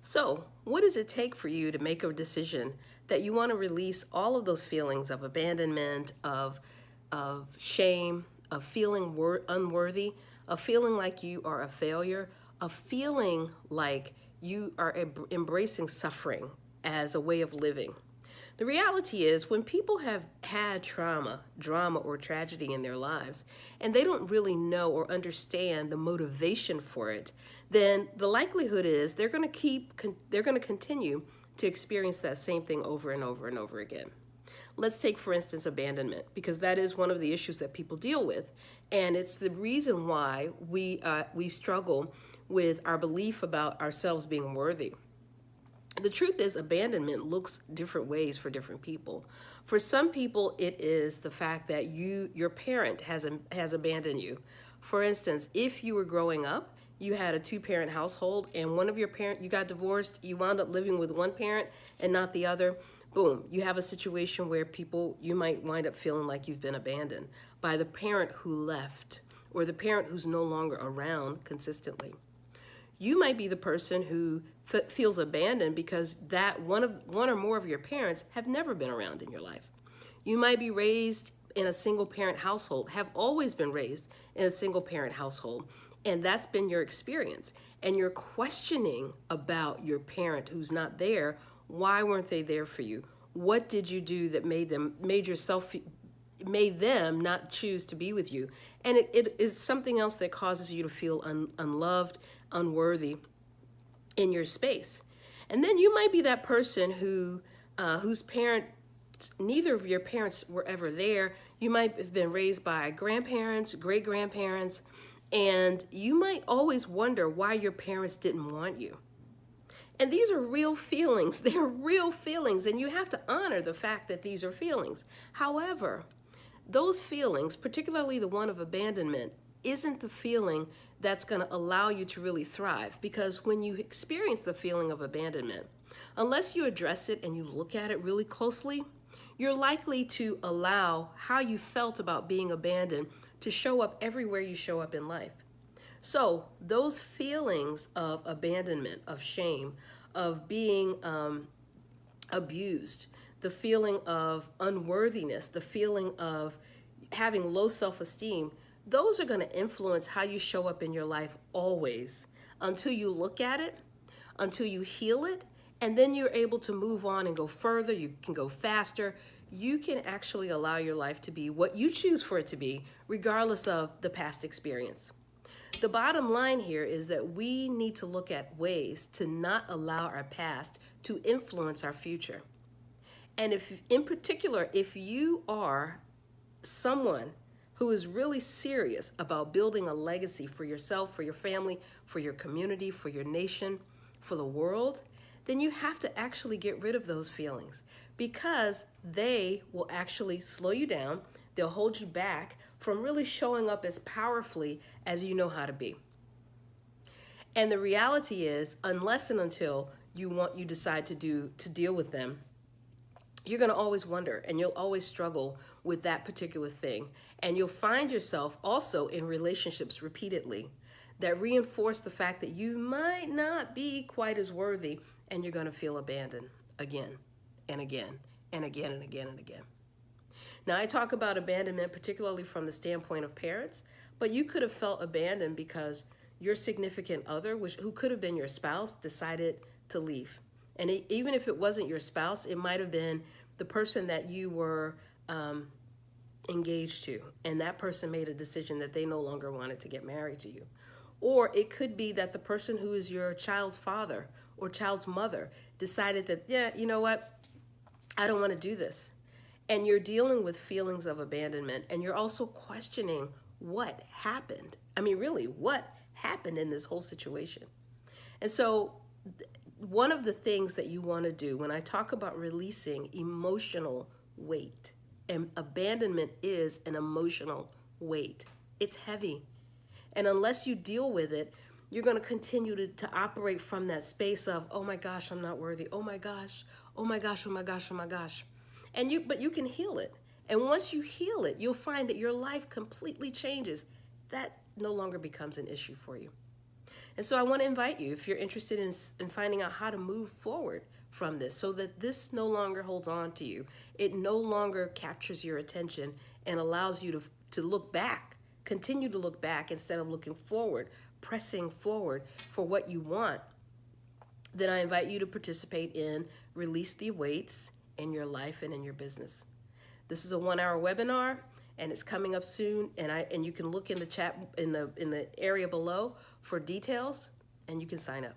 So, what does it take for you to make a decision that you want to release all of those feelings of abandonment, of shame, of feeling unworthy, of feeling like you are a failure, of feeling like you are embracing suffering as a way of living? The reality is, when people have had trauma, drama, or tragedy in their lives, and they don't really know or understand the motivation for it, then the likelihood is they're going to continue to experience that same thing over and over and over again. Let's take, for instance, abandonment, because that is one of the issues that people deal with, and it's the reason why we struggle with our belief about ourselves being worthy. The truth is, abandonment looks different ways for different people. For some people, it is the fact that your parent has abandoned you. For instance, if you were growing up, you had a two-parent household, and one of your parents, you got divorced, you wound up living with one parent and not the other. Boom, you have a situation where you might wind up feeling like you've been abandoned by the parent who left or the parent who's no longer around consistently. You might be the person who feels abandoned because that one or more of your parents have never been around in your life. You might be raised in a single parent household, have always been raised in a single parent household, and that's been your experience. And you're questioning about your parent who's not there. Why weren't they there for you? What did you do that made them not choose to be with you? And it is something else that causes you to feel unloved, unworthy in your space. And then you might be that person whose parent, neither of your parents were ever there. You might have been raised by grandparents, great-grandparents, and you might always wonder why your parents didn't want you. And these are real feelings. They're real feelings, and you have to honor the fact that these are feelings. However, those feelings, particularly the one of abandonment, isn't the feeling that's going to allow you to really thrive. Because when you experience the feeling of abandonment, unless you address it and you look at it really closely, you're likely to allow how you felt about being abandoned to show up everywhere you show up in life. So those feelings of abandonment, of shame, of being abused, the feeling of unworthiness, the feeling of having low self-esteem, those are going to influence how you show up in your life always, until you look at it, until you heal it, and then you're able to move on and go further. You can go faster. You can actually allow your life to be what you choose for it to be, regardless of the past experience. The bottom line here is that we need to look at ways to not allow our past to influence our future. And in particular, if you are someone who is really serious about building a legacy for yourself, for your family, for your community, for your nation, for the world, then you have to actually get rid of those feelings, because they will actually slow you down. They'll hold you back from really showing up as powerfully as you know how to be. And the reality is, unless and until you decide to deal with them, you're going to always wonder, and you'll always struggle with that particular thing. And you'll find yourself also in relationships repeatedly that reinforce the fact that you might not be quite as worthy, and you're going to feel abandoned again and again and again and again and again. Now, I talk about abandonment particularly from the standpoint of parents, but you could have felt abandoned because your significant other, who could have been your spouse, decided to leave. And even if it wasn't your spouse, it might have been the person that you were engaged to, and that person made a decision that they no longer wanted to get married to you. Or it could be that the person who is your child's father or child's mother decided that, yeah, you know what, I don't want to do this. And you're dealing with feelings of abandonment, and you're also questioning what happened. I mean, really, what happened in this whole situation? And so one of the things that you want to do when I talk about releasing emotional weight, and abandonment is an emotional weight. It's heavy. And unless you deal with it, you're going to continue to operate from that space of, oh my gosh, I'm not worthy. Oh my gosh, oh my gosh, oh my gosh, oh my gosh. But you can heal it. And once you heal it, you'll find that your life completely changes. That no longer becomes an issue for you. And so I want to invite you, if you're interested in finding out how to move forward from this so that this no longer holds on to you, it no longer captures your attention and allows you to look back, continue to look back instead of looking forward, pressing forward for what you want, then I invite you to participate in Release the Weights in your life and in your business. This is a 1-hour webinar, and it's coming up soon. And you can look in the chat in the area below for details, and you can sign up.